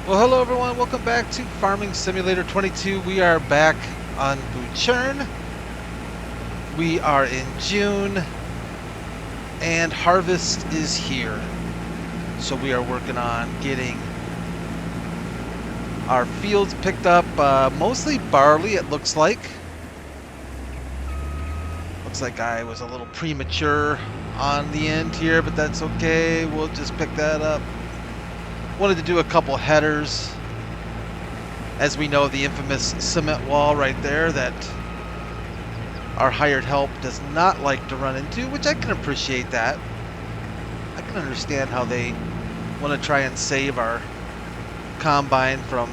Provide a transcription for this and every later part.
Well, hello everyone. Welcome back to Farming Simulator 22. We are back on Butschern. We are in June, and harvest is here. So we are working on getting our fields picked up. Mostly barley, it looks like. Looks like I was a little premature on the end here, but that's okay. We'll just pick that up. Wanted to do a couple headers. As we know, the infamous cement wall right there that our hired help does not like to run into, which I can appreciate that. I can understand how they want to try and save our combine from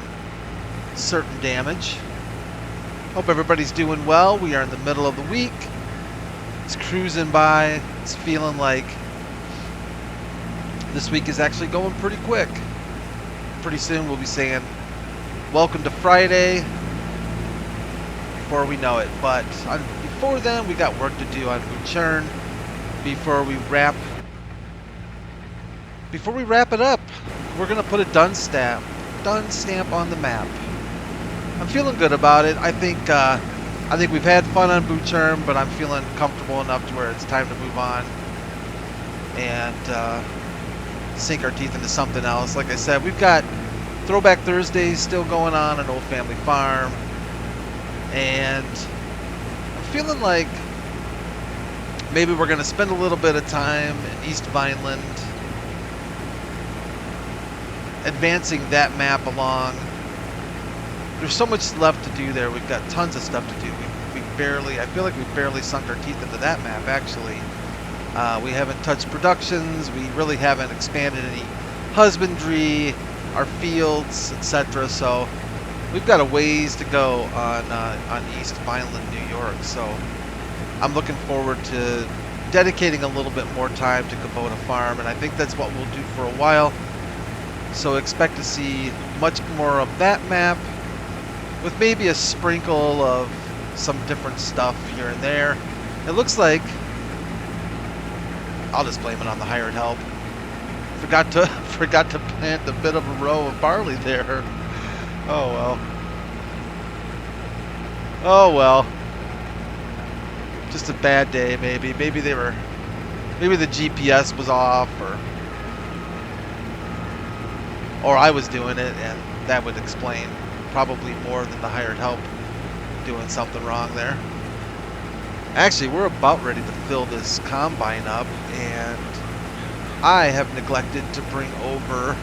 certain damage. Hope everybody's doing well. We are in the middle of the week. It's cruising by. It's feeling like this week is actually going pretty quick. Pretty soon we'll be saying welcome to Friday before we know it. But before then, we got work to do on Butschern before we wrap it up. We're gonna put a done stamp on the map. I'm feeling good about it. I think we've had fun on Butschern, but I'm feeling comfortable enough to where it's time to move on and sink our teeth into something else. Like I said, we've got Throwback Thursdays still going on at Old Family Farm, and I'm feeling like maybe we're going to spend a little bit of time in East Vineland advancing that map along. There's so much left to do there. We've got tons of stuff to do. I feel like we've barely sunk our teeth into that map, actually. We haven't touched productions. We really haven't expanded any husbandry, our fields, etc. So we've got a ways to go on East Vineland, New York. So I'm looking forward to dedicating a little bit more time to Kubota Farm, and I think that's what we'll do for a while. So expect to see much more of that map, with maybe a sprinkle of some different stuff here and there. It looks like I'll just blame it on the hired help. Forgot to plant a bit of a row of barley there. Oh well. Oh well. Just a bad day, maybe. Maybe the GPS was off, or I was doing it, and that would explain probably more than the hired help doing something wrong there. Actually, we're about ready to fill this combine up, and I have neglected to bring over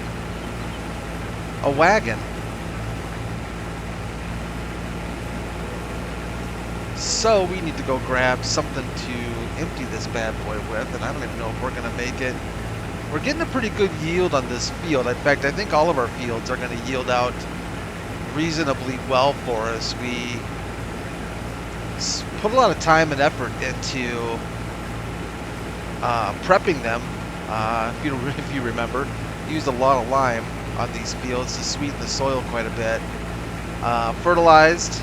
a wagon. So we need to go grab something to empty this bad boy with, and I don't even know if we're going to make it. We're getting a pretty good yield on this field. In fact, I think all of our fields are going to yield out reasonably well for us. We put a lot of time and effort into prepping them. If you remember, used a lot of lime on these fields to sweeten the soil quite a bit. Fertilized.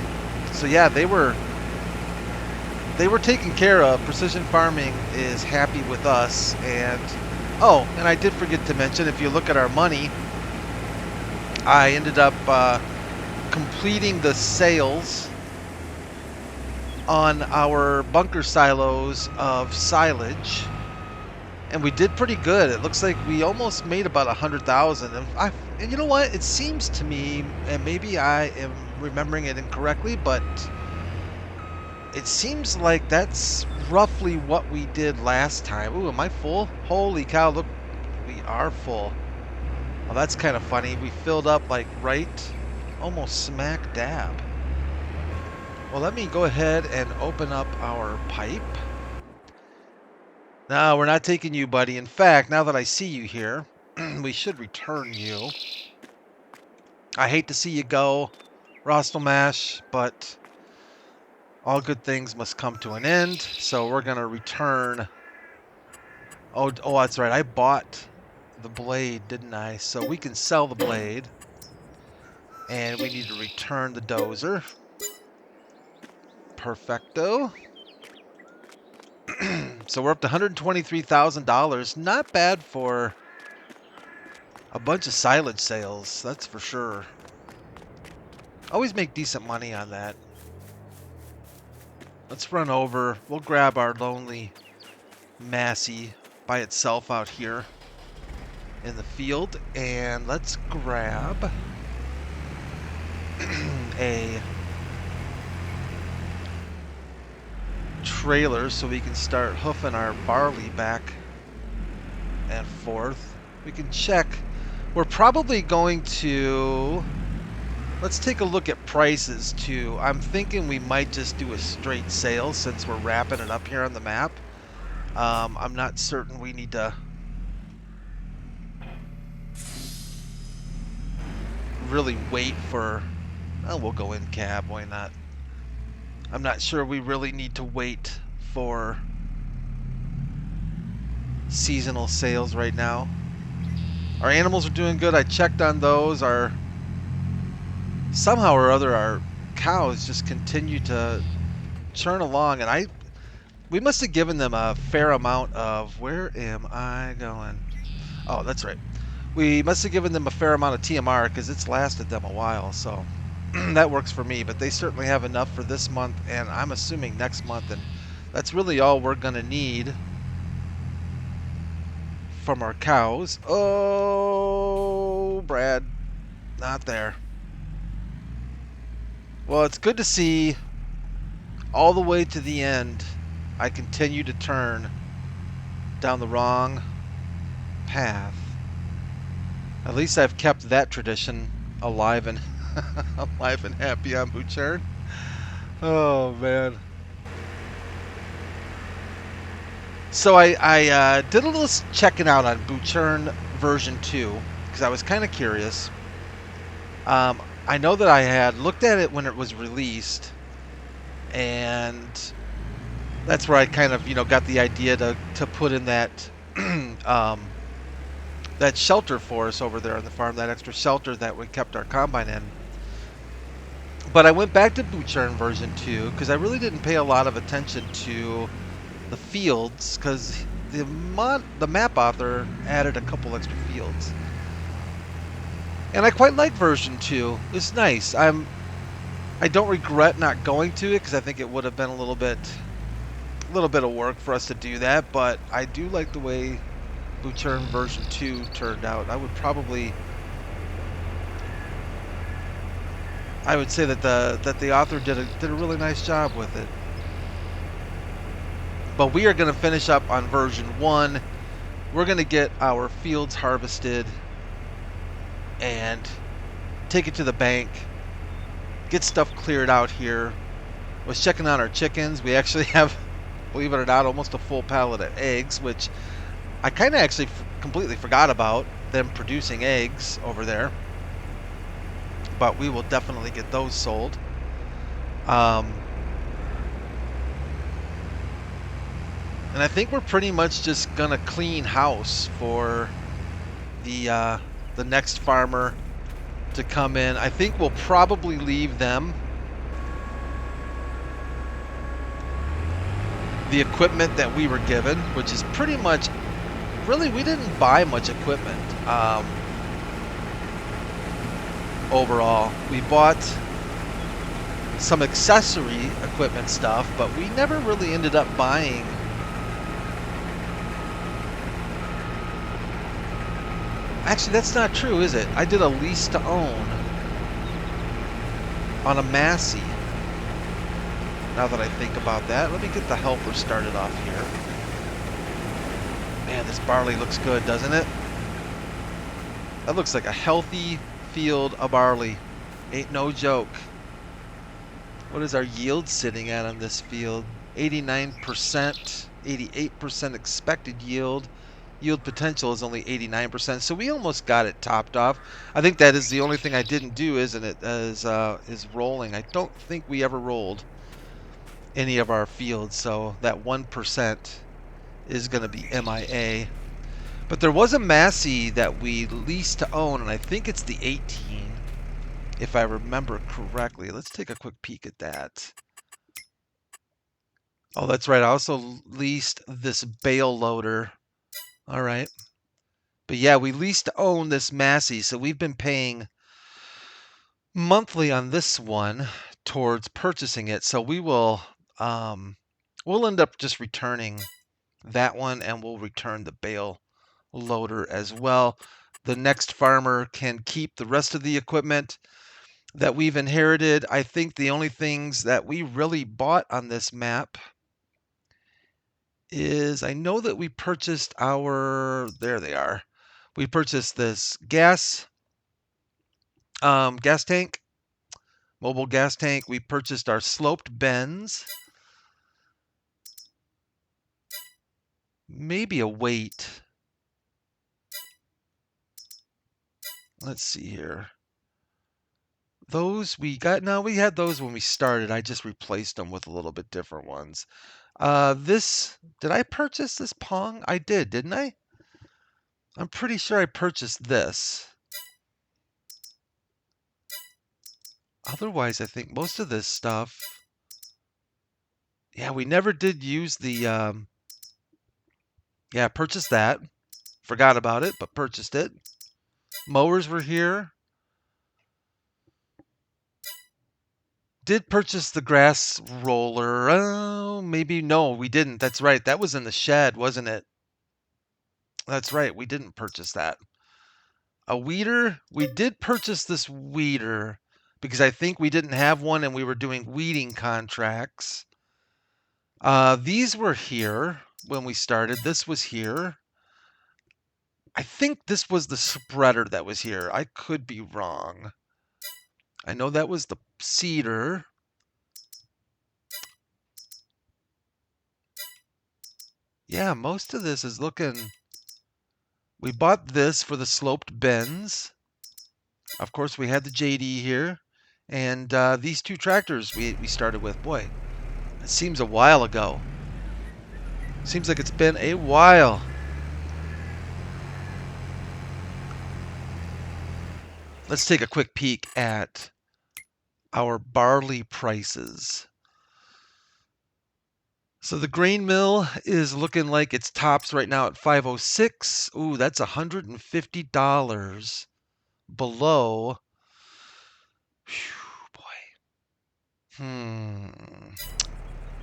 So yeah, they were taken care of. Precision Farming is happy with us. And oh, and I did forget to mention, if you look at our money, I ended up completing the sales on our bunker silos of silage, and we did pretty good. It looks like we almost made about 100,000. And you know what? It seems to me, and maybe I am remembering it incorrectly, but it seems like that's roughly what we did last time. Ooh, am I full? Holy cow! Look, we are full. Well, that's kind of funny. We filled up like right, almost smack dab. Well, let me go ahead and open up our pipe. No, we're not taking you, buddy. In fact, now that I see you here, we should return you. I hate to see you go, Rostelmash, but all good things must come to an end. So we're going to return. Oh, that's right. I bought the blade, didn't I? So we can sell the blade. And we need to return the dozer. Perfecto. So we're up to $123,000. Not bad for a bunch of silage sales, that's for sure. Always make decent money on that. Let's run over. We'll grab our lonely Massey by itself out here in the field, and let's grab a trailer so we can start hoofing our barley back and forth. We can check. We're probably going to... Let's take a look at prices too. I'm thinking we might just do a straight sale since we're wrapping it up here on the map. I'm not certain we need to really wait for... Oh, we'll go in cab, why not? I'm not sure we really need to wait for seasonal sales right now. Our animals are doing good. I checked on those. Somehow or other, our cows just continue to churn along, and we must have given them a fair amount of... Where am I going? Oh, that's right. We must have given them a fair amount of TMR because it's lasted them a while, so that works for me. But they certainly have enough for this month, and I'm assuming next month, and that's really all we're going to need from our cows. Oh, Brad, not there. Well, it's good to see all the way to the end. I continue to turn down the wrong path. At least I've kept that tradition alive and alive and happy on Butschern. Oh man. So I did a little checking out on Butschern version 2 because I was kind of curious. I know that I had looked at it when it was released, and that's where I kind of, got the idea to put in that that shelter for us over there on the farm, that extra shelter that we kept our combine in. But I went back to Butschern version 2 because I really didn't pay a lot of attention to the fields because the map author added a couple extra fields. And I quite like version 2. It's nice. I don't regret not going to it because I think it would have been a little bit of work for us to do that, but I do like the way Butschern version 2 turned out. I would say that the author did a really nice job with it. But we are going to finish up on version 1. We're going to get our fields harvested and take it to the bank, get stuff cleared out here. I was checking on our chickens. We actually have, believe it or not, almost a full pallet of eggs, which I kind of actually completely forgot about them producing eggs over there. But we will definitely get those sold. And I think we're pretty much just gonna clean house for the next farmer to come in. I think we'll probably leave them the equipment that we were given, which is pretty much, really, we didn't buy much equipment overall. We bought some accessory equipment stuff, but we never really ended up buying Actually, that's not true, is it? I did a lease to own on a Massey. Now that I think about that, let me get the helper started off here. Man, this barley looks good, doesn't it? That looks like a healthy field of barley. Ain't no joke. What is our yield sitting at on this field? 89%, 88% expected yield. Yield potential is only 89%, so we almost got it topped off. I think that is the only thing I didn't do, isn't it? Is rolling. I don't think we ever rolled any of our fields, so that 1% is going to be MIA. But there was a Massey that we leased to own, and I think it's the 18, if I remember correctly. Let's take a quick peek at that. Oh, that's right. I also leased this bale loader. All right. But yeah, we lease to own this Massey, so we've been paying monthly on this one towards purchasing it. So we'll end up just returning that one, and we'll return the bale loader as well. The next farmer can keep the rest of the equipment that we've inherited. I think the only things that we really bought on this map is, I know that we purchased there they are. We purchased this gas tank, mobile gas tank. We purchased our sloped bends. Maybe a weight. Let's see here. Those we got, now we had those when we started. I just replaced them with a little bit different ones. Did I purchase this Pong? I did, didn't I? I'm pretty sure I purchased this. Otherwise, I think most of this stuff, yeah, we never did use the, yeah, purchased that. Forgot about it, but purchased it. Mowers were here. Did purchase the grass roller. Oh, maybe no, we didn't. That's right. That was in the shed, wasn't it? That's right. We didn't purchase that. A weeder. We did purchase this weeder because I think we didn't have one and we were doing weeding contracts. These were here when we started. This was here. I think this was the spreader that was here. I could be wrong. I know that was the cedar. Yeah, most of this is looking... We bought this for the sloped bends. Of course, we had the JD here. And these two tractors we started with. Boy, it seems a while ago. Seems like it's been a while. Let's take a quick peek at our barley prices. So the grain mill is looking like it's tops right now at 506. Ooh, that's $150 below. Whew, boy.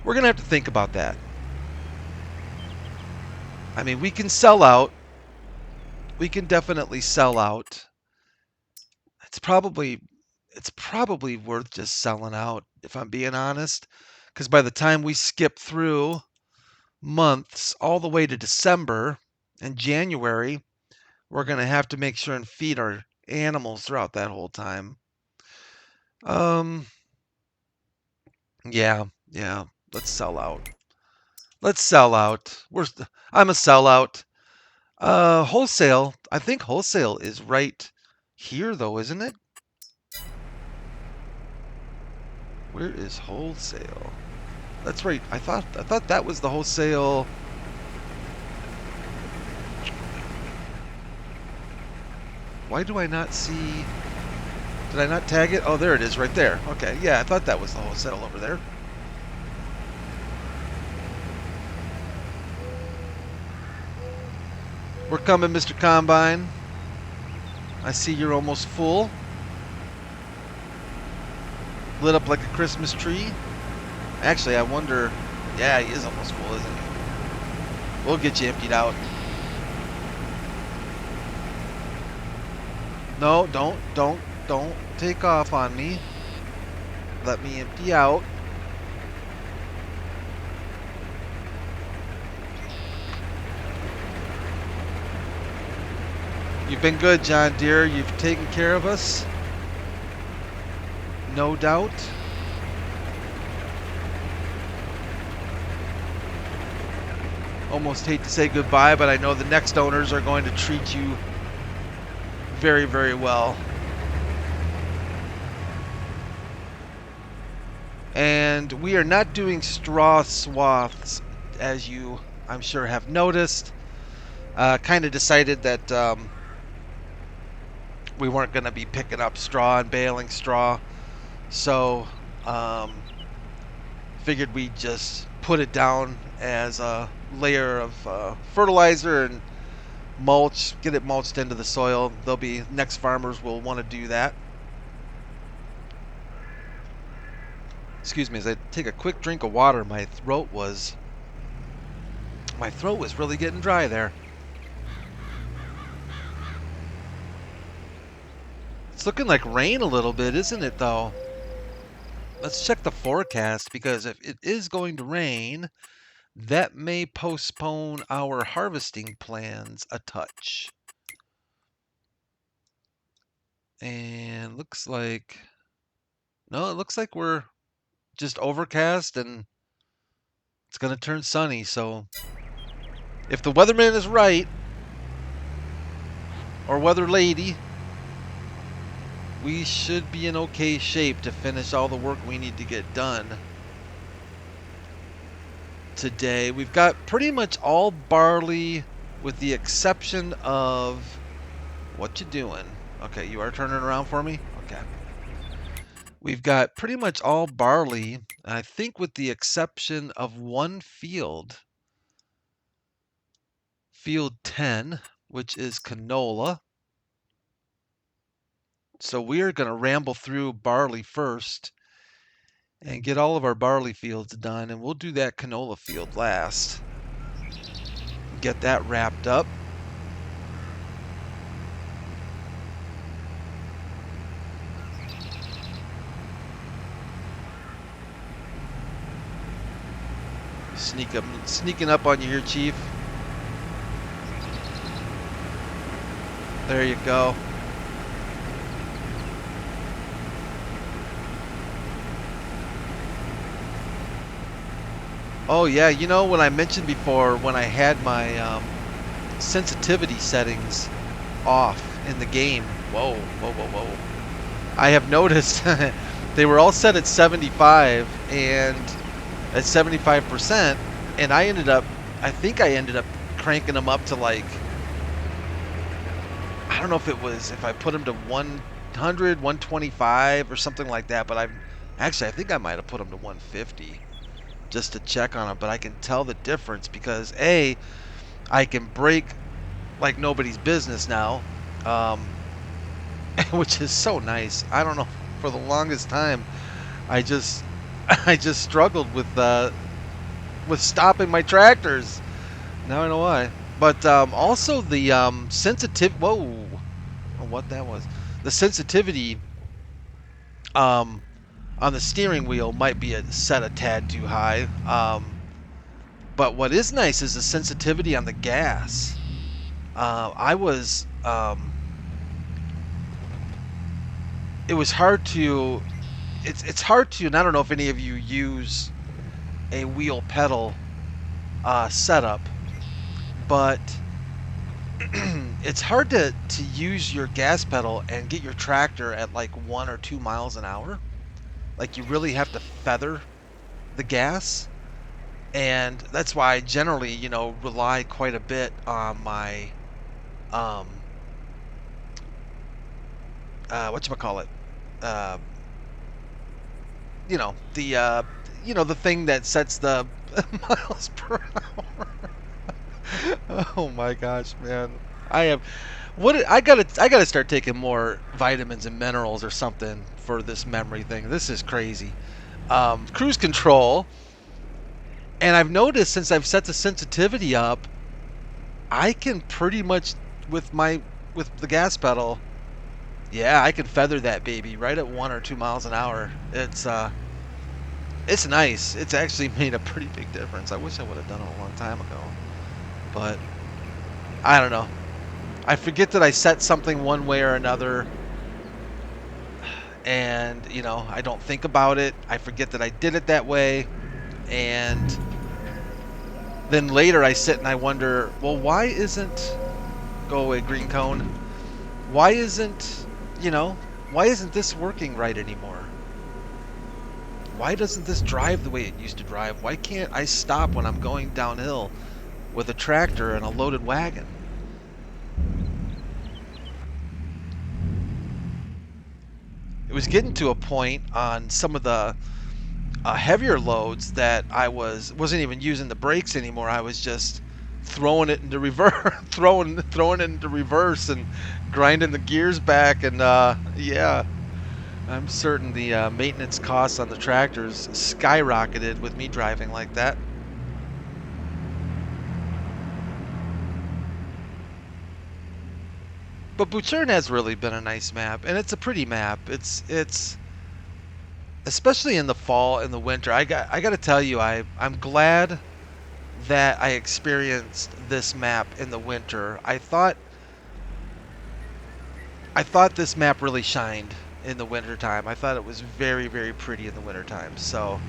We're going to have to think about that. I mean, we can sell out. We can definitely sell out. It's probably worth just selling out, if I'm being honest. Because by the time we skip through months all the way to December and January, we're going to have to make sure and feed our animals throughout that whole time. Yeah, let's sell out. Let's sell out. I'm a sellout. Wholesale, I think wholesale is right here though, isn't it? Where is wholesale? That's right. I thought that was the wholesale. Why do I not see? Did I not tag it? Oh, there it is right there. Okay, yeah, I thought that was the wholesale over there. We're coming, Mr. Combine. I see you're almost full. Lit up like a Christmas tree. Actually, I wonder... Yeah, he is almost full, isn't he? We'll get you emptied out. No, don't take off on me. Let me empty out. You've been good, John Deere. You've taken care of us. No doubt. Almost hate to say goodbye, but I know the next owners are going to treat you very, very well. And we are not doing straw swaths, as you, I'm sure, have noticed. Kind of decided that we weren't going to be picking up straw and baling straw. So, figured we'd just put it down as a layer of fertilizer and mulch, get it mulched into the soil. There'll be next farmers will want to do that. Excuse me as I take a quick drink of water. My throat was really getting dry there. It's looking like rain a little bit, isn't it, though? Let's check the forecast, because if it is going to rain, that may postpone our harvesting plans a touch. And looks like... No, it looks like we're just overcast and it's going to turn sunny. So if the weatherman is right, or weather lady, we should be in okay shape to finish all the work we need to get done today. We've got pretty much all barley with the exception of... What you doing? Okay, you are turning around for me? Okay. We've got pretty much all barley, I think with the exception of one field. Field 10, which is canola. So we are going to ramble through barley first and get all of our barley fields done, and we'll do that canola field last. Get that wrapped up. Sneaking up on you here, Chief. There you go. Oh yeah, you know when I mentioned before when I had my sensitivity settings off in the game. Whoa. I have noticed they were all set at 75 and at 75%, and I think I ended up cranking them up to like, I don't know if I put them to 100, 125 or something like that, but I think I might have put them to 150 just to check on them. But I can tell the difference because A, I can brake like nobody's business now, which is so nice. I don't know, for the longest time I just struggled with stopping my tractors. Now I know why. But also the what that was. The sensitivity on the steering wheel might be set a tad too high. But what is nice is the sensitivity on the gas. It was hard to... It's hard to, and I don't know if any of you use a wheel pedal setup, but it's hard to use your gas pedal and get your tractor at like 1 or 2 miles an hour. Like, you really have to feather the gas, and that's why I generally, rely quite a bit on my whatchamacallit, the thing that sets the miles per hour. Oh my gosh, man. I gotta start taking more vitamins and minerals or something for this memory thing. This is crazy. Cruise control, and I've noticed since I've set the sensitivity up, I can pretty much with the gas pedal, yeah, I can feather that baby right at 1 or 2 miles an hour. It's nice. It's actually made a pretty big difference. I wish I would have done it a long time ago, but I don't know. I forget that I set something one way or another, and I don't think about it. I forget that I did it that way, and then later I sit and I wonder, well, why isn't... Go away, green cone. Why isn't this working right anymore? Why doesn't this drive the way it used to drive? Why can't I stop when I'm going downhill with a tractor and a loaded wagon? It was getting to a point on some of the heavier loads that I wasn't even using the brakes anymore. I was just throwing it into reverse, throwing it into reverse and grinding the gears back, and yeah, I'm certain the maintenance costs on the tractors skyrocketed with me driving like that. But Butschern has really been a nice map, and it's a pretty map. It's especially in the fall and the winter. I got to tell you, I'm glad that I experienced this map in the winter. I thought this map really shined in the wintertime. I thought it was very, very pretty in the wintertime. So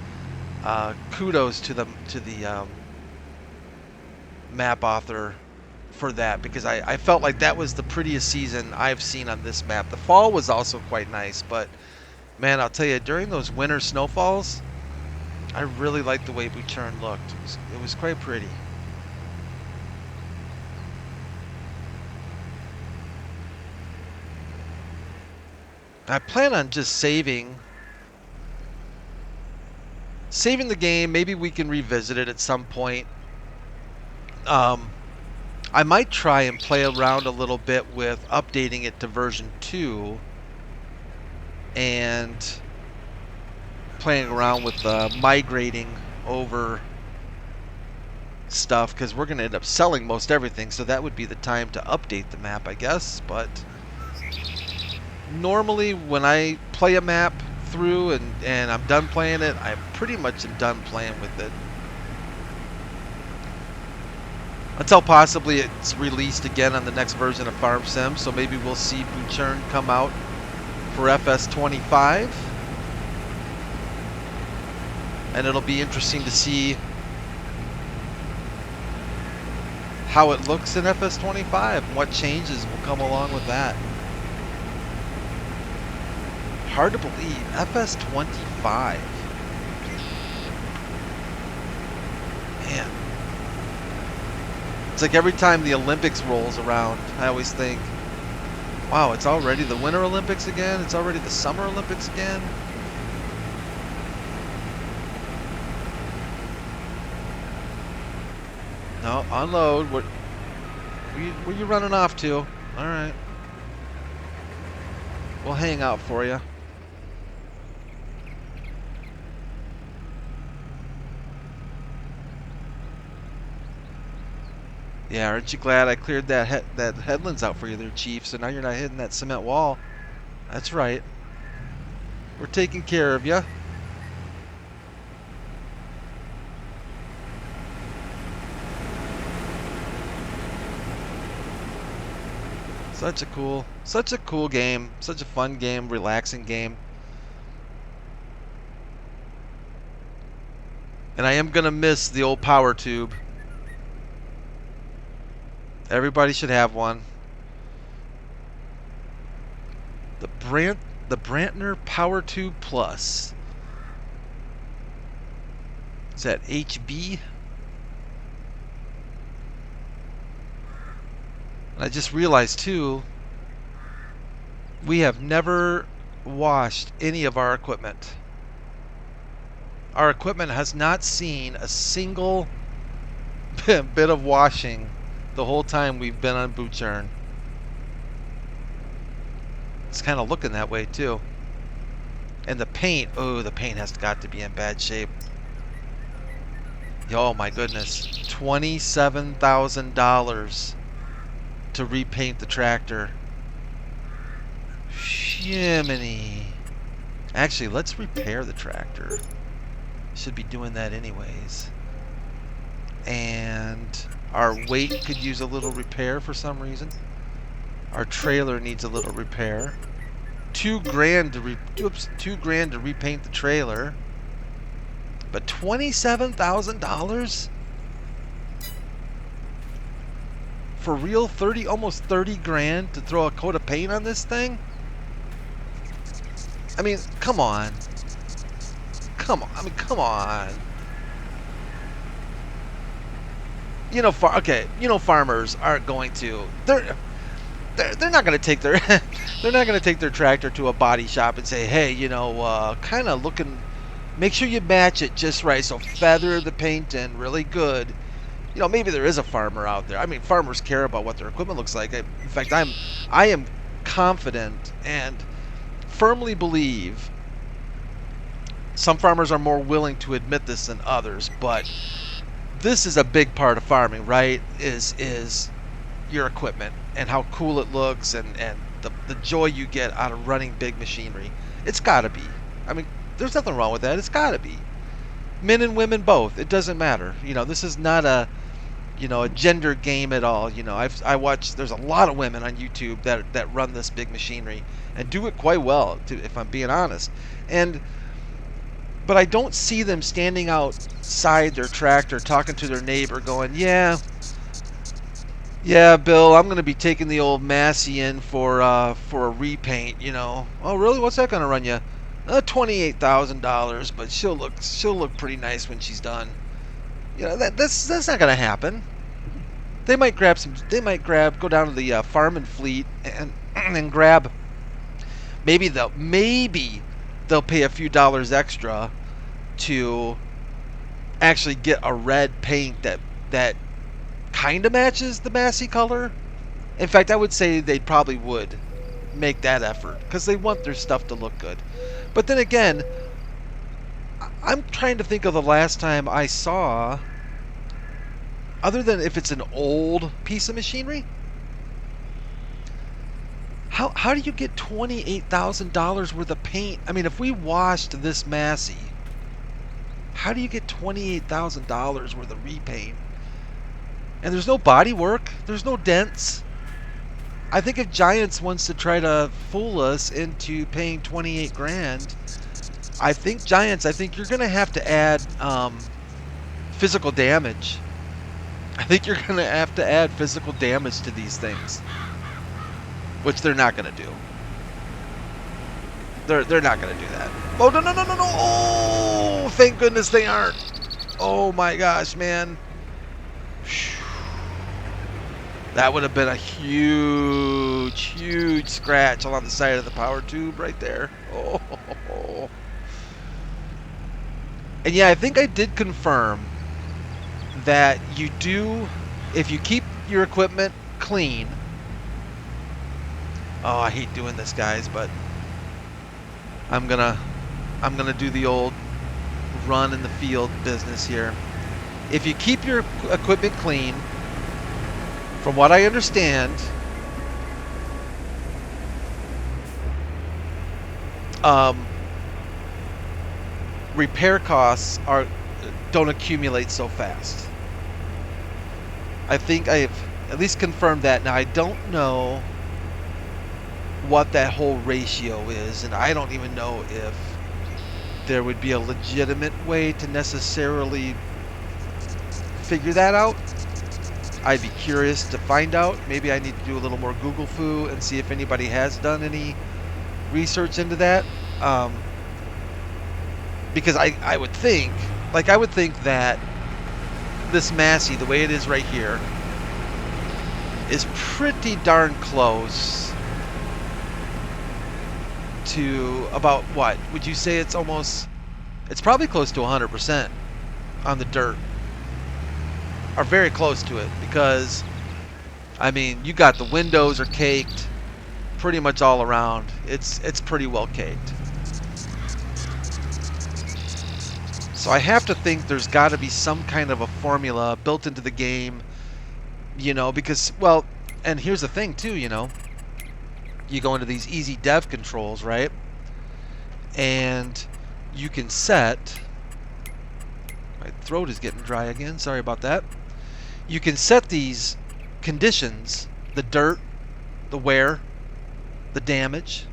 kudos to the map author for that, because I felt like that was the prettiest season I've seen on this map. The fall was also quite nice, but man, I'll tell you, during those winter snowfalls, I really liked the way Butschern looked. It was quite pretty. I plan on just saving the game. Maybe we can revisit it at some point. I might try and play around a little bit with updating it to version 2 and playing around with migrating over stuff, because we're going to end up selling most everything, so that would be the time to update the map, I guess. But normally when I play a map through and I'm done playing it, I pretty much am done playing with it. Until possibly it's released again on the next version of Farm Sim, so maybe we'll see Butschern come out for FS25. And it'll be interesting to see how it looks in FS25 and what changes will come along with that. Hard to believe, FS25. Man. It's like every time the Olympics rolls around, I always think, wow, it's already the Winter Olympics again? It's already the Summer Olympics again? No, unload. Where you running off to? Alright. We'll hang out for you. Yeah, aren't you glad I cleared that headlands out for you there, Chief? So now you're not hitting that cement wall. That's right. We're taking care of you. Such a cool game. Such a fun game, relaxing game. And I am gonna miss the old power tube. Everybody should have one. The Brantner Power Tube Plus. Is that HB? And I just realized too, we have never washed any of our equipment. Our equipment has not seen a single bit of washing the whole time we've been on Butschern. It's kind of looking that way too. And the paint, oh, the paint has got to be in bad shape. Oh my goodness, $27,000 to repaint the tractor. Shiminy. Actually, let's repair the tractor. Should be doing that anyways. And our weight could use a little repair for some reason. Our trailer needs a little repair. $2,000 to repaint the trailer. But $27,000 for real? Almost 30 grand to throw a coat of paint on this thing? I mean, come on. Come on. I mean, come on. You know, farmers aren't going to. They're not going to take their they're not going to take their tractor to a body shop and say, hey, you know, kind of looking. Make sure you match it just right. So feather the paint in really good, you know, maybe there is a farmer out there. I mean, farmers care about what their equipment looks like. In fact, I am confident and firmly believe some farmers are more willing to admit this than others, but this is a big part of farming, right? Is your equipment and how cool it looks and the joy you get out of running big machinery. It's got to be. I mean, there's nothing wrong with that. It's got to be. Men and women both. It doesn't matter. You know, this is not a, you know, a gender game at all. You know, I watch. There's a lot of women on YouTube that run this big machinery and do it quite well, if I'm being honest. But I don't see them standing outside their tractor talking to their neighbor, going, "Yeah, Bill, I'm going to be taking the old Massey in for a repaint." You know, "Oh, really? What's that going to run you?" $28,000, but she'll look pretty nice when she's done. You know, that's not going to happen. They might go down to the farm and fleet and grab. Maybe they'll pay a few dollars extra to actually get a red paint that kind of matches the Massey color. In fact, I would say they probably would make that effort because they want their stuff to look good. But then again, I'm trying to think of the last time I saw, other than if it's an old piece of machinery, how do you get $28,000 worth of paint? I mean, if we washed this Massey, how do you get $28,000 worth of repaint? And there's no body work, there's no dents. I think if Giants wants to try to fool us into paying 28 grand, I think you're going to have to add physical damage. I think you're going to have to add physical damage to these things, which they're not going to do. They're not going to do that. Oh, no. Oh, thank goodness they aren't. Oh, my gosh, man. That would have been a huge scratch along the side of the power tube right there. Oh. And yeah, I think I did confirm that you do, if you keep your equipment clean. Oh, I hate doing this, guys, but I'm gonna do the old run in the field business here. If you keep your equipment clean, from what I understand, repair costs don't accumulate so fast. I think I've at least confirmed that. Now, I don't know what that whole ratio is, and I don't even know if there would be a legitimate way to necessarily figure that out. I'd be curious to find out. Maybe I need to do a little more Google foo and see if anybody has done any research into that. Because I would think that this Massey, the way it is right here, is pretty darn close to about what? Would you say it's probably close to 100% on the dirt. Are very close to it, because I mean, you got the windows are caked pretty much all around. It's pretty well caked. So I have to think there's got to be some kind of a formula built into the game, you know, because, well, and here's the thing too, you know, you go into these easy dev controls, right? And you can set, my throat is getting dry again, sorry about that. You can set these conditions, the dirt, the wear, the damage,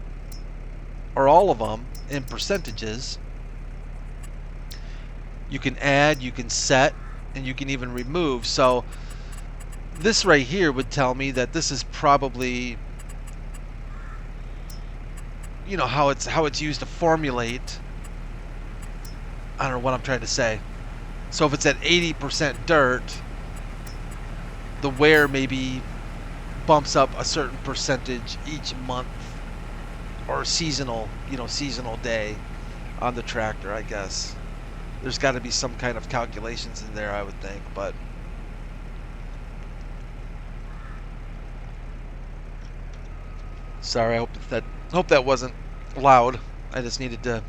or all of them in percentages. You can add, you can set, and you can even remove. So this right here would tell me that this is probably, you know, how it's used to formulate. I don't know what I'm trying to say. So if it's at 80% dirt, the wear maybe bumps up a certain percentage each month or seasonal, you know, seasonal day on the tractor, I guess. There's got to be some kind of calculations in there, I would think, but Sorry, I hope that wasn't loud. I just needed to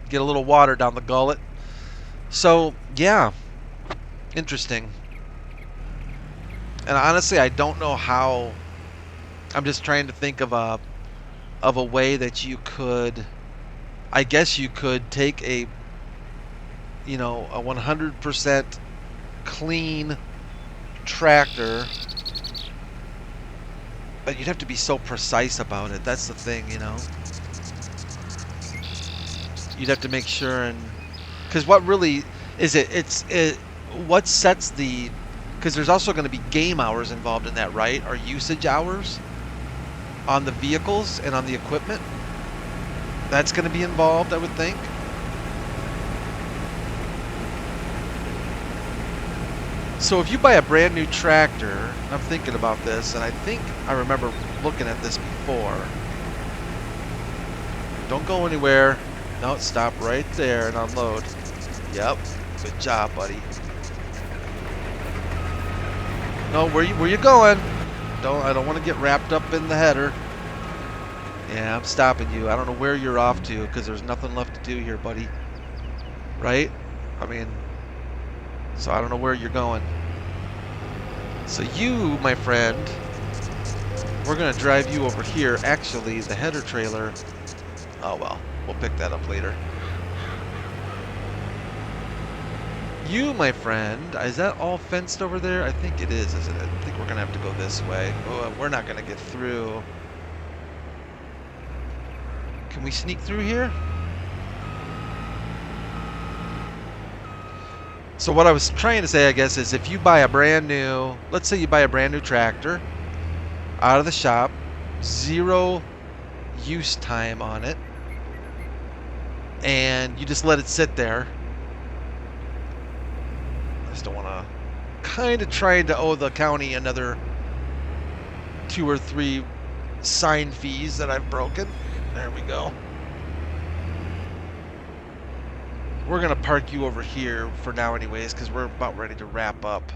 get a little water down the gullet. So, yeah, interesting. And honestly, I don't know how. I'm just trying to think of a way that you could. I guess you could take a 100% clean tractor, but you'd have to be so precise about it. That's the thing, You'd have to make sure, and because what really is it? What sets the? Because there's also going to be game hours involved in that, right? Or usage hours on the vehicles and on the equipment. That's going to be involved, I would think. So if you buy a brand new tractor, I'm thinking about this, and I think I remember looking at this before. Don't go anywhere. No, stop right there and unload. Yep. Good job, buddy. No, where you going? I don't want to get wrapped up in the header. Yeah, I'm stopping you. I don't know where you're off to because there's nothing left to do here, buddy. Right? I mean, so I don't know where you're going. So you, my friend, we're going to drive you over here. Actually, the header trailer, oh well, we'll pick that up later. You, my friend, is that all fenced over there? I think it is, isn't it? I think we're going to have to go this way. Oh, we're not going to get through. Can we sneak through here? So what I was trying to say, I guess, is if you buy a brand new, let's say you buy a brand new tractor out of the shop, 0 use time on it, and you just let it sit there. I just don't want to kind of trying to owe the county another 2 or 3 sign fees that I've broken. There we go. We're going to park you over here for now anyways, because we're about ready to wrap up.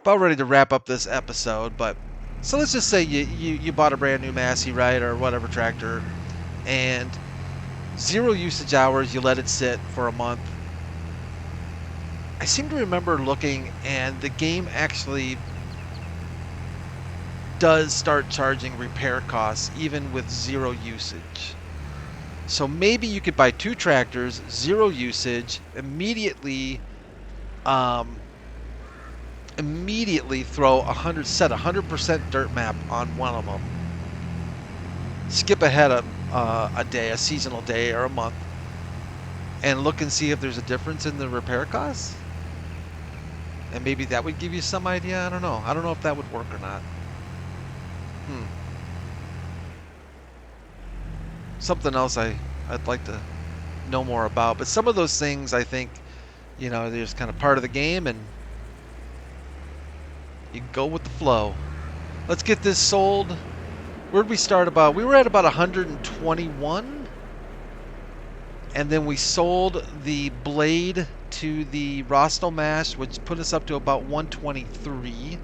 About ready to wrap up this episode, but so let's just say you bought a brand new Massey, right, or whatever tractor, and 0 usage hours, you let it sit for a month. I seem to remember looking, and the game actually does start charging repair costs even with 0 usage. So maybe you could buy 2 tractors, 0 usage, immediately throw 100% dirt map on one of them. Skip ahead a day, a seasonal day or a month, and look and see if there's a difference in the repair costs. And maybe that would give you some idea. I don't know. I don't know if that would work or not. Something else I'd like to know more about. But some of those things, I think, they're just kind of part of the game, and you go with the flow. Let's get this sold. Where'd we start about? We were at about 121. And then we sold the blade to the Rostelmash, which put us up to about 123.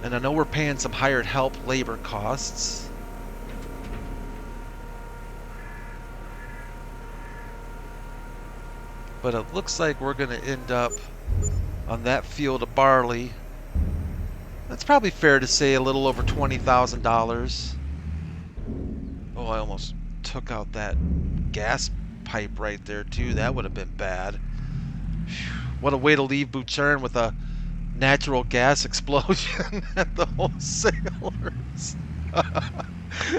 And I know we're paying some hired help labor costs. But it looks like we're going to end up on that field of barley. That's probably fair to say a little over $20,000. Oh, I almost took out that gas pipe right there too. That would have been bad. Whew. What a way to leave Butschern with a natural gas explosion at the wholesalers.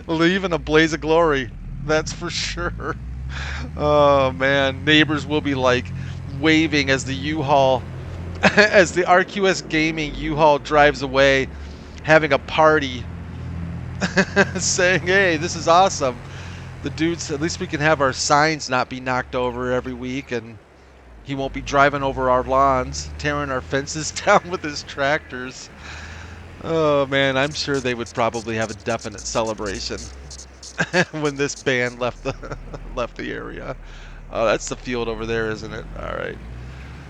Leaving a blaze of glory, that's for sure. Oh man, neighbors will be like waving as the U-Haul, as the RQS Gaming U-Haul drives away, having a party, saying, "Hey, this is awesome." The dudes, at least we can have our signs not be knocked over every week, and he won't be driving over our lawns, tearing our fences down with his tractors. Oh man, I'm sure they would probably have a definite celebration when this band left the area. Oh, that's the field over there, isn't it? All right.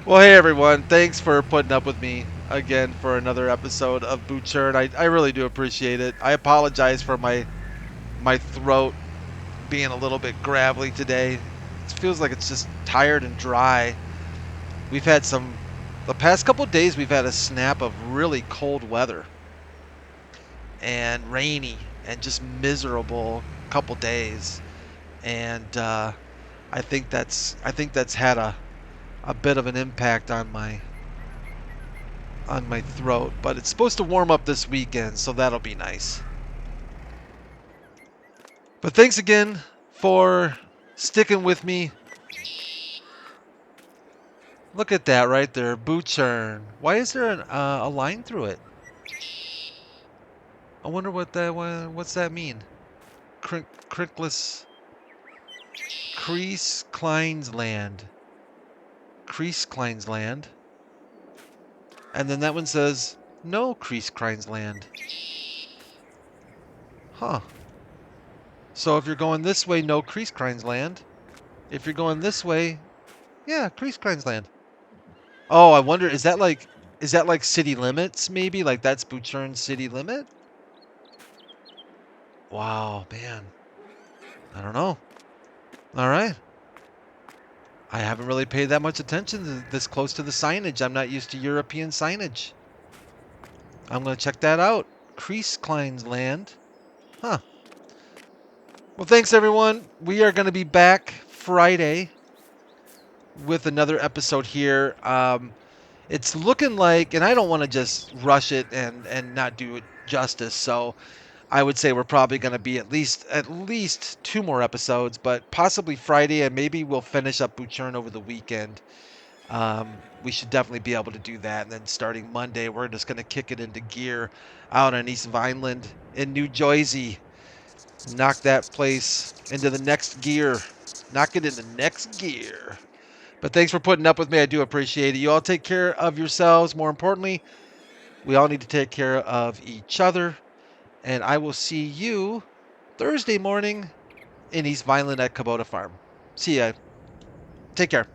Well, hey everyone, thanks for putting up with me again for another episode of Butschern. I really do appreciate it. I apologize for my throat being a little bit gravelly today. It feels like it's just tired and dry. We've had the past couple of days we've had a snap of really cold weather and rainy and just miserable couple days. And I think that's had a bit of an impact on my throat, but it's supposed to warm up this weekend, so that'll be nice. But thanks again for sticking with me. Look at that right there, Butschern. Why is there a line through it? I wonder what's that mean? Crickless Crease Klein's Land. Crease Klein's Land. And then that one says no Crease Klein's Land. Huh. So if you're going this way, no Crease Klein's Land. If you're going this way, yeah, Crease Klein's Land. Oh, I wonder, is that like city limits maybe? Like that's Butchern's city limit? Wow, man. I don't know. All right. I haven't really paid that much attention to this close to the signage. I'm not used to European signage. I'm going to check that out. Crease Klein's Land. Huh. Well, thanks everyone. We are going to be back Friday with another episode here. It's looking like, and I don't want to just rush it and not do it justice. So I would say we're probably going to be at least 2 more episodes, but possibly Friday, and maybe we'll finish up Butchern over the weekend. We should definitely be able to do that. And then starting Monday, we're just going to kick it into gear out on East Vineland in New Jersey. Knock that place into the next gear. Knock it into next gear. But thanks for putting up with me. I do appreciate it. You all take care of yourselves. More importantly, we all need to take care of each other. And I will see you Thursday morning in East Vineland at Kubota Farm. See ya. Take care.